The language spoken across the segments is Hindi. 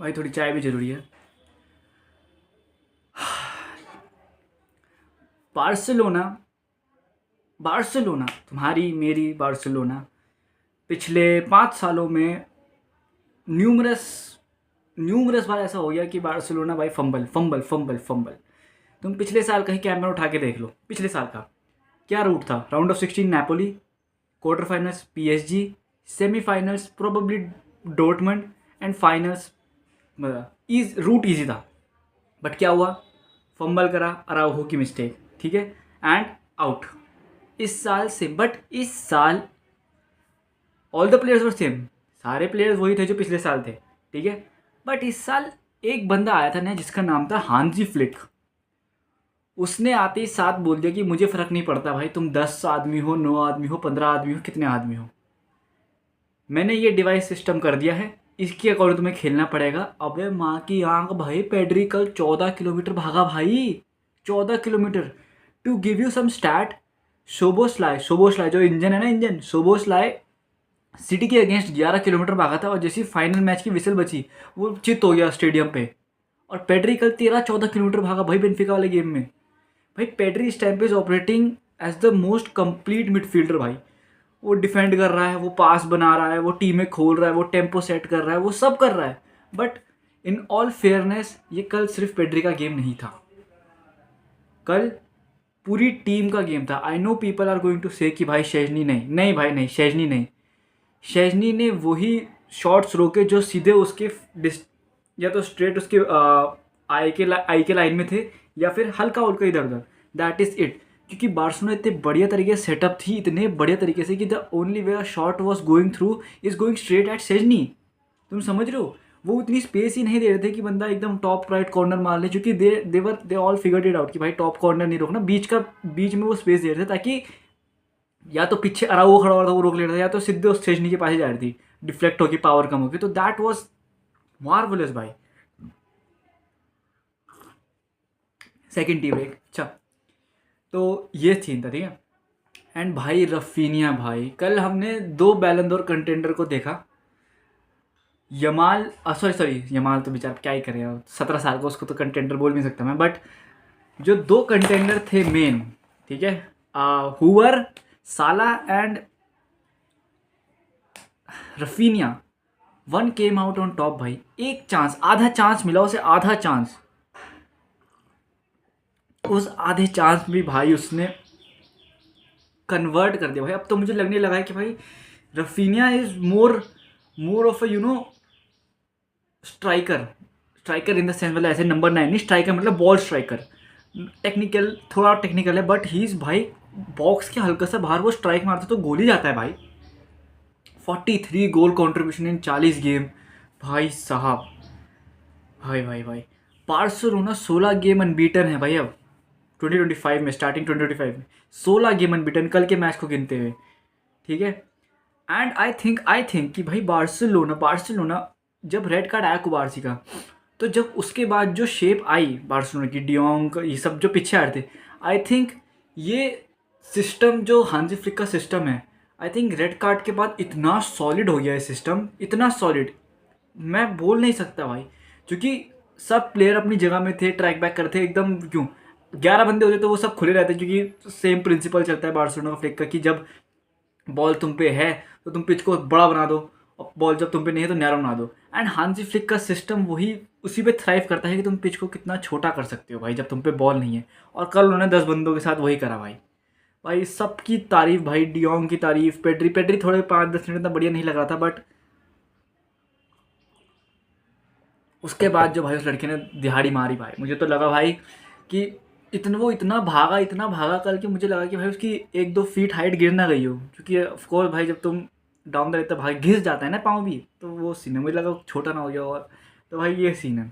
भाई थोड़ी चाय भी ज़रूरी है। बार्सिलोना, बार्सिलोना तुम्हारी मेरी बार्सिलोना पिछले 5 सालों में न्यूमरस न्यूमरस बार ऐसा हो गया कि बार्सिलोना भाई फंबल फंबल फंबल फंबल। तुम पिछले साल का ही कैमरा उठा के देख लो, पिछले साल का क्या रूट था। Round of 16 Napoli, quarter finals PSG, semifinals probably Dortmund and finals. Route easy था, बट क्या हुआ, फंबल करा अराउहो की मिस्टेक, ठीक है, एंड आउट। इस साल से, बट इस साल all the players were same, सारे प्लेयर्स वही थे जो पिछले साल थे, ठीक है। बट इस साल एक बंदा आया था ना जिसका नाम था हांजी फ्लिक। उसने आते ही साथ बोल दिया कि मुझे फ़र्क नहीं पड़ता भाई, तुम 10 आदमी हो, 9 आदमी हो, 15 आदमी हो, कितने आदमी हो, मैंने ये डिवाइस सिस्टम कर दिया है, इसके अकॉर्डिंग तुम्हें खेलना पड़ेगा। अबे माँ की आंख भाई, पेड्री कल 14 किलोमीटर भागा भाई, 14 kilometre. To give you some stat, Szoboszlai जो इंजन है ना, इंजन सोबोस्लाय सिटी के अगेंस्ट 11 किलोमीटर भागा था, और जैसी फाइनल मैच की विसल बची वो चित हो गया स्टेडियम पे। और पेड्री कल 13-14 किलोमीटर भागा भाई बेंफिका वाले गेम में। भाई पेड्री इस टाइम पे is operating as the most complete midfielder भाई। वो डिफेंड कर रहा है, वो पास बना रहा है, वो टीमें खोल रहा है, वो टेम्पो सेट कर रहा है, वो सब कर रहा है। बट इन ऑल फेयरनेस ये कल सिर्फ पेड्री का गेम नहीं था, कल पूरी टीम का गेम था। I know people are going to say कि भाई शेजनी नहीं, नहीं भाई नहीं, शेजनी नहीं। शेजनी ने वही शॉट्स रोके जो सीधे उसके या तो स्ट्रेट उसके आई के लाइन में थे, या फिर हल्का उल्का इधर उधर, दैट इज़ इट। क्योंकि बार्सिलोना इतने बढ़िया तरीके से सेटअप थी, इतने बढ़िया तरीके से कि the only way a shot was going through is going straight at Szczesny. तुम समझ रहे हो, वो उतनी स्पेस ही नहीं दे रहे थे कि बंदा एकदम टॉप राइट कॉर्नर मार ले, क्योंकि they all figured it out कि भाई टॉप कॉर्नर नहीं रोकना, बीच में वो स्पेस दे रहे थे, ताकि या तो पीछे अराउगो खड़ा हुआ था वो रोक ले रहा था, या तो सीधे उस स्टेजनी के पास ही जा रही थी, डिफ्लेक्ट होगी, पावर कम होगी। तो दैट वॉज मार्वलस भाई। सेकेंड टी ब्रेक, अच्छा, तो ये सीन था, ठीक है। एंड भाई रफीनिया भाई, कल हमने 2 बैलन डोर कंटेंडर को देखा। यमाल, सॉरी यमाल तो बेचारा क्या ही करे, 17 साल का, उसको तो कंटेंडर बोल नहीं सकता मैं। बट जो 2 कंटेंडर थे मेन, ठीक है, हुवर, साला and Raphinha, one came out on top भाई। एक चांस, आधा चांस मिला उसे, आधा चांस, उस आधे चांस भी भाई उसने कन्वर्ट कर दिया भाई। अब तो मुझे लगने लगा है कि भाई Raphinha is more of a striker in the sense, मतलब ऐसे नंबर 9 नहीं, स्ट्राइकर मतलब बॉल स्ट्राइकर। टेक्निकल, थोड़ा टेक्निकल है, बट ही इज़ भाई बॉक्स के हल्का सा बाहर वो स्ट्राइक मारता तो गोल ही जाता है भाई। 43 गोल कंट्रीब्यूशन इन 40 गेम भाई साहब। भाई भाई भाई, बार्सिलोना 16 गेम अनबीटन है भाई अब 2025 में, स्टार्टिंग 2025 में 16 गेम अनबीटन, कल के मैच को गिनते हुए, ठीक है। एंड आई थिंक कि भाई बार्सिलोना जब रेड कार्ड आया कुबारसी का, तो जब उसके बाद जो शेप आई बार्सिलोना की, डियोंग ये सब जो पीछे आ रहे थे, आई थिंक ये सिस्टम जो हांजी फ्लिक का सिस्टम है, आई थिंक रेड कार्ड के बाद इतना सॉलिड हो गया है सिस्टम, इतना सॉलिड मैं बोल नहीं सकता भाई। क्योंकि सब प्लेयर अपनी जगह में थे, ट्रैक बैक करते एकदम, क्यों 11 बंदे होते तो वो सब खुले रहते, क्योंकि सेम प्रिंसिपल चलता है बार्सिलोना फ्लिक का कि जब बॉल तुम पे है तो तुम पिच को बड़ा बना दो, और बॉल जब तुम पे नहीं है तो नैरो बना दो। एंड हांजी फ्लिक का सिस्टम वही उसी पे थ्राइव करता है कि तुम पिच को कितना छोटा कर सकते हो भाई जब तुम पे बॉल नहीं है। और कल उन्होंने 10 बंदों के साथ वही करा भाई। भाई सबकी तारीफ भाई, डियोंग की तारीफ, पेड्री थोड़े 5-10 मिनट इतना बढ़िया नहीं लग रहा था, बट उसके बाद जो भाई उस लड़के ने दिहाड़ी मारी भाई, मुझे तो लगा भाई कि इतना भागा कल कि मुझे लगा कि भाई उसकी 1-2 फीट हाइट गिर ना गई हो। क्योंकि ऑफकोर्स भाई जब तुम डाउन द रहता भाई घिस जाता है ना पाँव भी, तो वो सीन है, मुझे लगा छोटा ना हो गया। और तो भाई ये सीन है।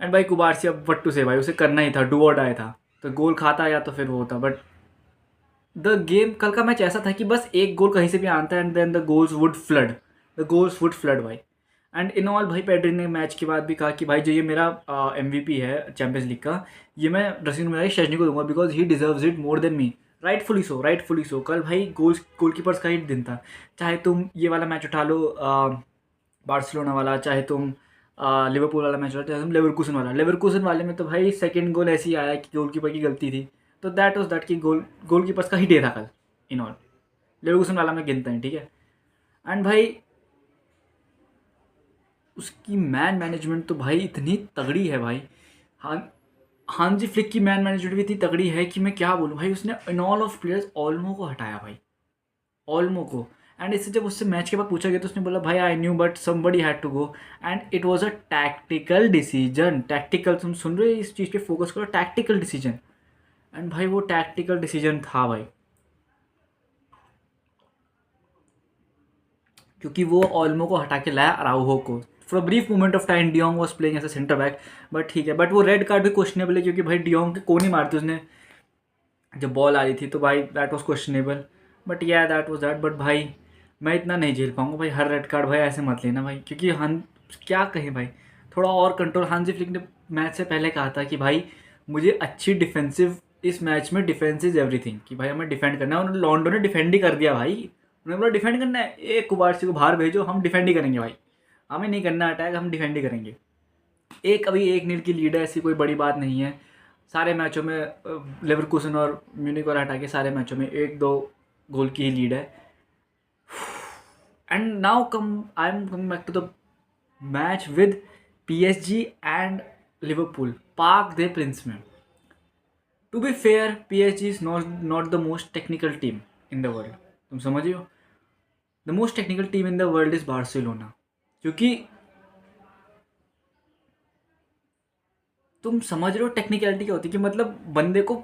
एंड भाई कुबारसी, अब व्हाट टू से भाई, उसे करना ही था, डू और डाई था, तो गोल खाता या तो फिर वो होता। बट द गेम, कल का मैच ऐसा था कि बस एक गोल कहीं से भी आता है and then the goals would flood भाई। एंड इन ऑल भाई पेड्री ने मैच के बाद भी कहा कि भाई जो ये मेरा MVP है चैंपियंस लीग का, ये मैं ड्रेसिंग रूम में शेजनी को दूंगा, because he deserves it more than me. Rightfully so. कल भाई गोलकीपर्स का ही दिन था। चाहे तुम ये वाला मैच उठा लो बार्सिलोना वाला, चाहे तुम लिवरपूल वाला मैच होता है, लेवरकुसन वाले में तो भाई सेकंड गोल ऐसे ही आया कि गोलकीपर की गलती थी, तो दैट वाज दैट कि गोलकीपर्स का ही डे था कल इन ऑल। लेवरकुसन वाला मैं गिनता नहीं, ठीक है। एंड भाई उसकी मैन मैनेजमेंट तो भाई इतनी तगड़ी है भाई। हाँ, हांजी फ्लिक की मैन मैनेजमेंट भी इतनी तगड़ी है कि मैं क्या बोलूँ भाई। उसने in all of players Olmo को हटाया भाई, ओल्मो को। एंड इससे जब उससे मैच के बाद पूछा गया तो उसने बोला भाई I knew but somebody had to go and it was a tactical decision. Tactical, तुम सुन रहे हो, इस चीज़ पे फोकस करो, टैक्टिकल डिसीजन। एंड भाई वो टैक्टिकल डिसीजन था भाई, क्योंकि वो ओल्मो को हटा के लाया अराउहो को। For a brief moment of time de Jong was playing as a centre back, but ठीक है। बट वो रेड कार्ड भी क्वेश्चनेबल है, क्योंकि भाई डियोंग के कोनी मारती उसने जब बॉल आ रही थी, तो भाई दैट वाज क्वेश्चनेबल। बट या दैट वाज दैट। बट भाई मैं इतना नहीं झेल पाऊंगा भाई, हर रेड कार्ड भाई ऐसे मत लेना भाई, क्योंकि हम क्या कहें भाई, थोड़ा और कंट्रोल। हांजी फ्लिक ने मैच से पहले कहा था कि भाई मुझे अच्छी डिफेंसिव, इस मैच में डिफेंस इज एवरीथिंग, कि भाई हमें डिफेंड करना है। उन्होंने लॉन्डो ने डिफेंड ही कर दिया भाई। उन्होंने बोला डिफेंड करना है, एक कुबारसी को बाहर भेजो, हम डिफेंड ही करेंगे भाई, हमें नहीं करना अटैक, हम डिफेंड ही करेंगे। एक अभी 1-0 की लीड है, ऐसी कोई बड़ी बात नहीं है। सारे मैचों में लेवरकुसन और म्यूनिक और हटा के सारे मैचों में 1-2 गोल की ही लीड है। And now I am coming back to the match with PSG and Liverpool, Parc des Princes में। To be fair, PSG is not the most technical team in the world. तुम समझ रहे हो, the most technical team in the world is Barcelona. क्योंकि तुम समझ रहे हो टेक्निकलिटी क्या होती है, कि मतलब बंदे को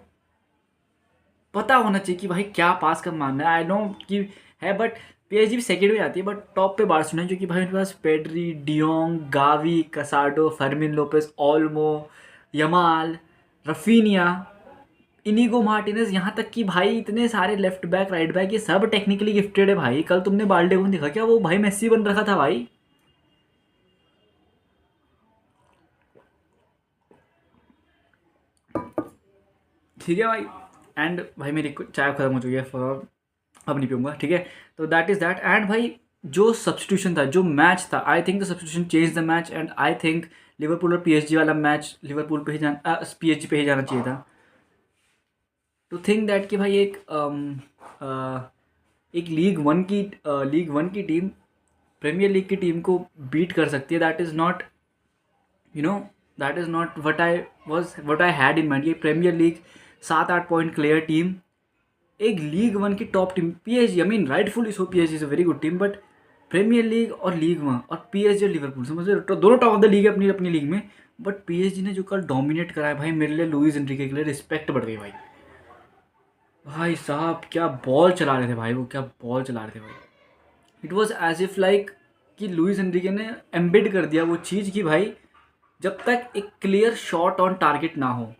पता होना चाहिए कि भाई क्या पास कब मारना है। आई नो कि है, बट PSG भी सेकंड में आती है, बट टॉप पे बार्सिलोना है, क्योंकि भाई उनके पास Pedri, de Jong, Gavi, Casado, Fermin Lopez, Olmo, Yamal, Raphinha, Inigo Martinez, यहाँ तक कि भाई इतने सारे लेफ्ट बैक, राइट बैक, ये सब टेक्निकली गिफ्टेड है भाई। कल तुमने बाल्डे को देखा क्या, वो भाई मेसी बन रखा था भाई। ठीक है भाई। एंड भाई मेरी चाय खत्म हो चुकी है, फॉर अब नहीं पीऊँगा, ठीक है। तो दैट इज़ दैट। एंड भाई जो सब्सटीट्यूशन था, जो मैच था, आई think the substitution change the match. And I think Liverpool और PSG वाला मैच लिवरपूल पे ही जाना, PSG पे ही जाना चाहिए था। टू थिंक दैट कि भाई एक लीग वन की टीम प्रीमियर लीग की टीम को बीट कर सकती है, that is not, you know, that is not what I had in mind. ये Premier League 7-8 point clear team, एक लीग वन की top team PSG, I mean rightfully so, PSG is a very good team, but Premier League और लीग वन और PSG और लिवरपूल, समझ रहे हो, तो दोनों टॉप ऑफ द लीग है अपनी अपनी लीग में। बट PSG ने जो कल डोमिनेट करा है भाई, मेरे लिए लुइस एनरिके के लिए रिस्पेक्ट बढ़ गई भाई। भाई साहब क्या बॉल चला रहे थे भाई, वो क्या बॉल चला रहे थे भाई। It was as if like कि लुइस एनरिके ने एम्बेड कर दिया वो चीज़ कि भाई जब तक एक क्लियर शॉट ऑन टारगेट ना हो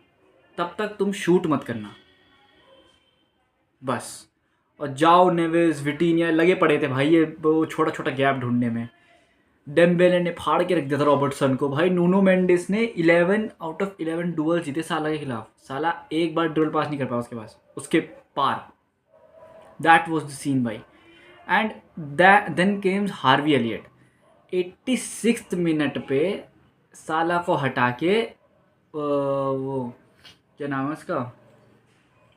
तब तक तुम शूट मत करना बस। और जाओ नेवेस, विटीनिया लगे पड़े थे भाई ये वो छोटा छोटा गैप ढूंढने में। डेम्बेले ने फाड़ के रख दिया था रॉबर्टसन को भाई। नूनो मेंडिस ने 11 आउट ऑफ 11 डुअल जीते साला के खिलाफ। साला एक बार ड्रिल पास नहीं कर पाया उसके पास, उसके पार। दैट वॉज द सीन भाई। And then comes Harvey Elliott 86th minute पे साला को हटा के वो क्या नाम है उसका,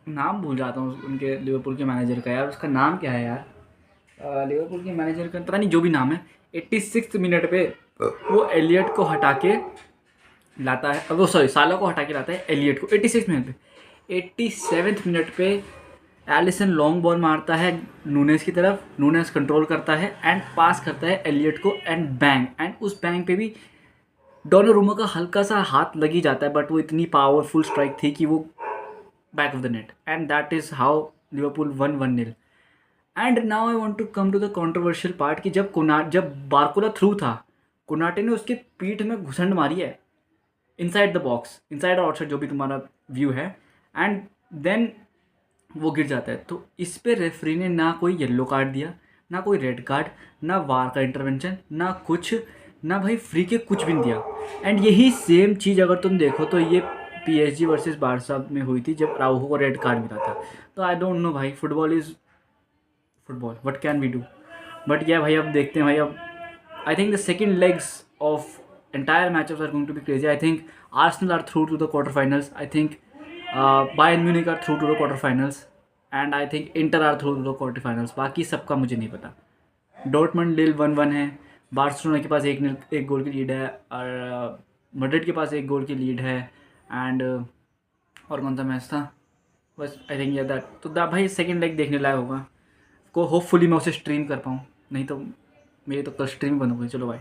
नाम भूल जाता हूँ उनके लिवरपूल के मैनेजर का यार, उसका नाम क्या है यार, लिवरपूल के मैनेजर का पता नहीं, जो भी नाम है। 86th मिनट पे वो एलियट को हटा के लाता है, वो सॉरी साला को हटा के लाता है एलियट को 86 मिनट पे। 87th मिनट पे एलिसन लॉन्ग बॉल मारता है नूनेस की तरफ, नूनेस कंट्रोल करता है एंड पास करता है एलियट को एंड बैंग। एंड उस बैंग पे भी डोनारुमा का हल्का सा हाथ लग ही जाता है, बट वो इतनी पावरफुल स्ट्राइक थी कि वो back of the net. And that is how Liverpool 1-0। And now I want to come to the controversial part कि जब बारकोला थ्रू था, कोनाटे ने उसके पीठ में घुसंड मारी है इनसाइड द बॉक्स, इनसाइड और आउटसाइड जो भी तुम्हारा व्यू है, एंड देन वो गिर जाता है। तो इस पे रेफरी ने ना कोई येलो कार्ड दिया, ना कोई रेड कार्ड, ना वार का इंटरवेंशन, ना कुछ, ना भाई फ्री के कुछ भी नहीं दिया। एंड यही सेम चीज़ अगर तुम देखो तो ये PSG वर्सेस बारसा में हुई थी जब राउहो को रेड कार्ड मिला था। तो आई डोंट नो भाई, football is football, what can we do. But क्या भाई अब देखते हैं भाई। अब I think the second legs of entire matchups are going to be crazy. I think Arsenal are through to the quarterfinals. I think Bayern Munich are through to the quarterfinals, and I think Inter are through to the quarterfinals. बाकी सबका मुझे नहीं पता. डॉर्टमंड लिल 1-1 है, बार्सिलोना के पास एक गोल की लीड है, और मैड्रिड के पास एक गोल की लीड है, एंड और कौन सा मैच था, बस आई थिंक ये दैट. तो भाई सेकंड लेग देखने लायक होगा को, होपफुली मैं उसे स्ट्रीम कर पाऊँ, नहीं तो मेरी तो कल स्ट्रीम बंद हो गई. चलो भाई.